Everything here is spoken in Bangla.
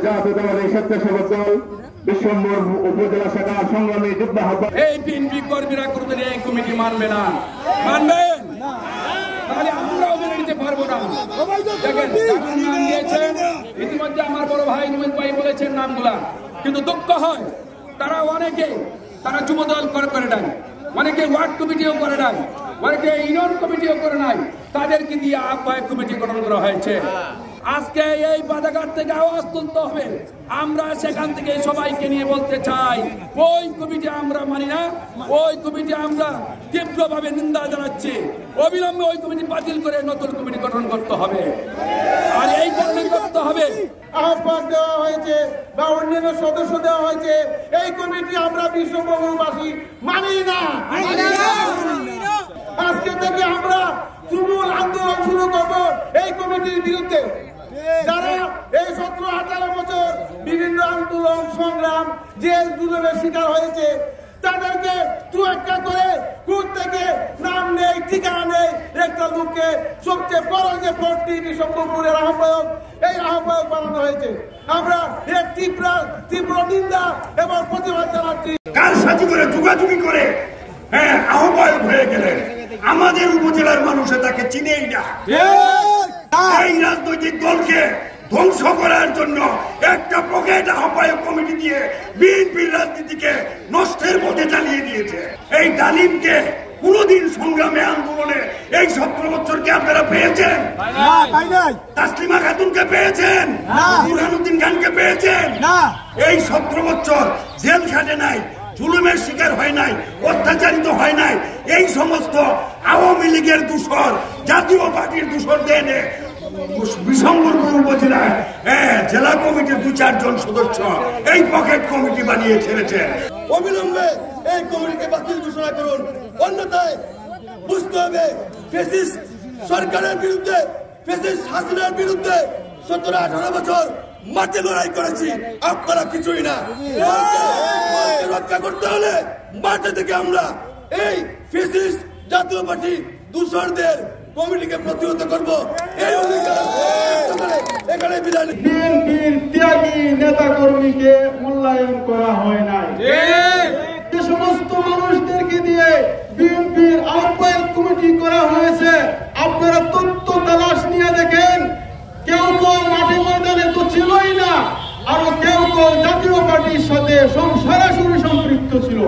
জাতীয়তাবাদী স্বেচ্ছাসেবক দল বিশ্বম্বর উপজেলা শাখার সংগ্রামী যুগ্ম আহ্বায়ক। এই বিএনপি কর্মীরা কোনোদিন এই কমিটি মানবে না, মানবেন? তাহলে আমরাও মেনে নিতে পারবো না। দেখেন নাম দিয়েছেন ইতিমধ্যে আমার বড় ভাই নুমেদ ভাই বলেছেন নামগুলা, কিন্তু দুঃখ হয় তারা যুবদল করে নাই, অনেকে ওয়ার্ড কমিটিও করে নাই, অনেকে ইউনিয়ন কমিটিও করে নাই, তাদেরকে দিয়ে আহ্বায়ক কমিটি গঠন করা হয়েছে। আজকে এই বাধাঘাট থেকে আওয়াজ তুলতে হবে। আমরা সেখান থেকে সবাইকে নিয়ে বলতে চাই, ওই কমিটি আমরা মানি না, ওই কমিটি আমরা তীব্রভাবে নিন্দা জানাচ্ছি। অবিলম্বে ওই কমিটি বাতিল করে নতুন কমিটি গঠন করতে হবে, আর এই কারণে করতে হবে। আহ্বান দেওয়া হয়েছে বা অন্যান্য সদস্য দেওয়া হয়েছে, এই কমিটি আমরা বিশ্ববঙ্গবাসী মানি না। আজকে থেকে আমরা তুমুল আন্দোলন শুরু করব এই কমিটির বিরুদ্ধে। যারা এই 17-18 বছর বিভিন্ন আন্দোলন সংগ্রাম জেল জুলুমের শিকার হয়েছে, তাদেরকে তুয়াক্কা করে কোর্ট থেকে নাম নেই, ঠিকানা নেই, একটা লোককে সবচেয়ে বড় যে ভর্তি বিশ্বম্বরপুরের আহ্বায়ক, এই আহ্বায়ক বানানো হয়েছে। আমরা এর তীব্র নিন্দা এবং প্রতিবাদ জানাচ্ছি। কার সাথে করে যুগাযুগি করে আহ্বায়ক হয়ে গেলেন, আমাদের উপজেলার মানুষে তাকে চিনেই না। এই রাজনৈতিক দলকে ধ্বংস করার জন্য একটা পকেট আহ্বায়ক কমিটি দিয়ে বিএনপির রাজনীতিকে নষ্টের পথে চালিয়ে দিয়েছে। এই ডালিমকে কোনদিন সংগ্রামে আন্দোলনে এই 17 বছরকে আপনারা পেয়েছেন? তাসলিমা খাতুনকে পেয়েছেন? বুরহানুদ্দিন খানকে পেয়েছেন? এই 17 বছর জেল খাটে নাই, জুলুমের শিকার হয় নাই, অত্যাচারিত হয় নাই। এই সমস্ত আওয়ামী লীগের দূষর, জাতীয় পার্টির দূষর দেনে বিশ্বম্বরপুর উপজেলায় জেলা কমিটির 2-4 জন সদস্য এই পকেট কমিটি বানিয়ে ছেড়েছেন। অবিলম্বে এই কমিটিকে বাতিল ঘোষণা করুন, অন্যথায় বুঝতে হবে ফ্যাসিস্ট সরকারের বিরুদ্ধে, ফ্যাসিস্ট হাসিনার বিরুদ্ধে 17-18 বছর মাঠে লড়াই করেছি, আপনারা কিছুই না। রক্ষা করতে হলে মাঠে থেকে আমরা এই ফ্যাসিস্ট জাতীয় পার্টি দূষরদের কমিটিকে প্রতিহত করব। এই অধিকার এখানে বিদায়। বিএনপির ত্যাগী নেতা কর্মীকে মূল্যায়ন করা হয় নাই। যে সমস্ত মানুষদেরকে দিয়ে বিএনপির আহ্বায়ক কমিটি করা হয়েছে, আপনারা তথ্য তালাশ নিয়ে দেখেন, কেউ মাঠে ময়দানে তো ছিলই না, আরো কেউ জাতীয় পার্টির সাথে সরাসরি সম্পৃক্ত ছিল।